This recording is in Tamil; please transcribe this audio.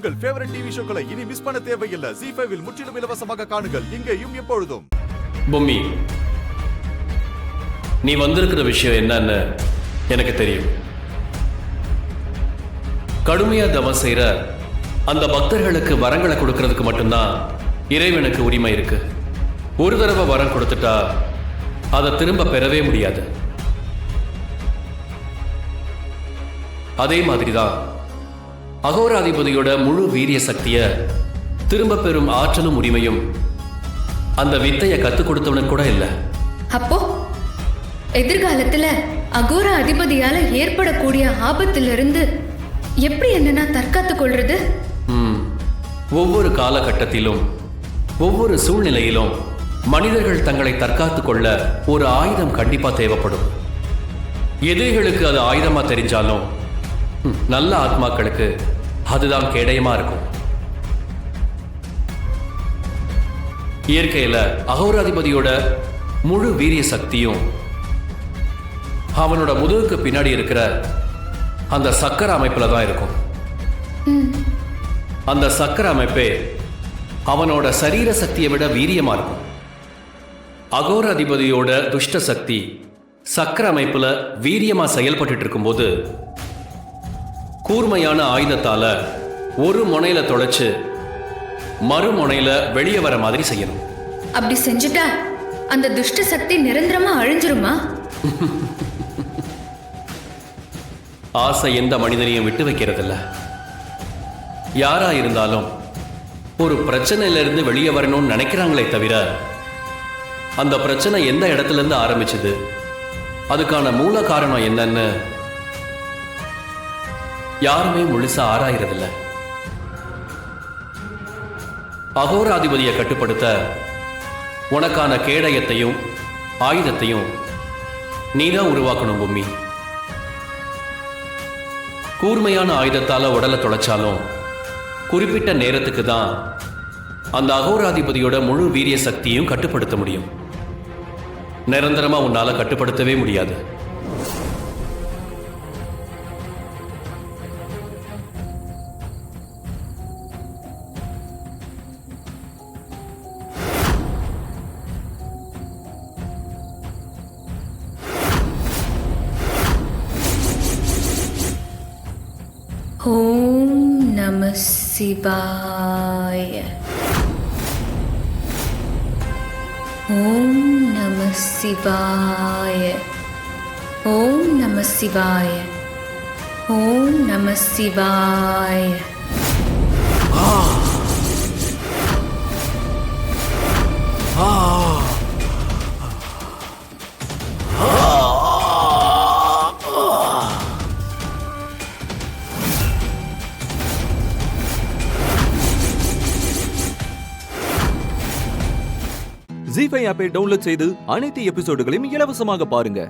உங்கள் ஃபேவரட் டிவி ஷோக்களை இனி மிஸ் பண்ண தேவையில்லை. ZEE5 இல் முற்றிலும் இலவசமாக காணுங்கள். இங்கேயும் எப்பொழுதும். பொம்மி, நீ வந்திருக்கிற விஷயம் என்னன்னு எனக்கு தெரியும். கடுமையா தவம் செய்யற அந்த பக்தர்களுக்கு வரங்களை கொடுக்கறதுக்கு மட்டும்தான் இறைவனுக்கு உரிமை இருக்கு. ஒரு தடவை வரம் கொடுத்துட்டா அதை திரும்ப பெறவே முடியாது. அதே மாதிரிதான் அகோராதிபதியோட முழு வீரிய சக்தியை திரும்ப பெறும் ஆற்றலும் உரிமையும் அந்த வித்தையை கத்துக் கொடுத்தவனுக்கு கூட இல்லை. அப்போ எதிர்காலத்துல அகோரா அதிபதியால ஏற்படக்கூடிய ஆபத்திலிருந்து எப்படி என்ன தற்காத்து கொள்றது? ஒவ்வொரு காலகட்டத்திலும் ஒவ்வொரு சூழ்நிலையிலும் மனிதர்கள் தங்களை தற்காத்து கொள்ள ஒரு ஆயுதம் கண்டிப்பா தேவைப்படும். எதிரிகளுக்கு அது ஆயுதமா தெரிஞ்சாலும் நல்ல ஆத்மாக்களுக்கு அதுதான் கேடயமா இருக்கும். இயற்கையில அகோராதிபதியோட முழு வீரிய சக்தியும் அவனோட முதுகுக்கு பின்னாடி இருக்கிற அந்த சக்கர அமைப்புல தான் இருக்கும். அந்த சக்கர அமைப்பே அவனோட சரீர சக்தியை விட வீரியமா இருக்கும். அகோராதிபதியோட துஷ்ட சக்தி சக்கர அமைப்புல வீரியமா செயல்பட்டு இருக்கும்போது கூர்மையான ஆயுதத்தால ஒரு முனையில தொலைச்சு மறுமுனையில வெளியே வர மாதிரி செய்யணும். அப்படி செஞ்சுட்டா அந்த துஷ்ட சக்தி நிரந்தரமா அழிஞ்சிருமா? ஆசை எந்த மனிதனையும் விட்டு வைக்கிறதில்ல. யாரா இருந்தாலும் ஒரு பிரச்சனையில இருந்து வெளியே வரணும்னு நினைக்கிறாங்களே தவிர அந்த பிரச்சனை எந்த இடத்துல இருந்து ஆரம்பிச்சது, அதுக்கான மூல காரணம் என்னன்னு யாருமே முழுசா ஆராயறதில்ல. அகோராதிபதியை கட்டுப்படுத்த உனக்கான கேடயத்தையும் ஆயுதத்தையும் நீதான் உருவாக்கணும் பொம்மி. கூர்மையான ஆயுதத்தால உடலை தொலைச்சாலும் குறிப்பிட்ட நேரத்துக்கு தான் அந்த அகோராதிபதியோட முழு வீரிய சக்தியும் கட்டுப்படுத்த முடியும். நிரந்தரமா உன்னால கட்டுப்படுத்தவே முடியாது. ஓம் நம சிவாய. ஓம் நம சிவாய. ஓம் நம சிவாய. ஓம் நம சிவாய. ZEE5 ஆப்பை டவுன்லோட் செய்து அனைத்து எபிசோடுகளையும் இலவசமாக பாருங்க.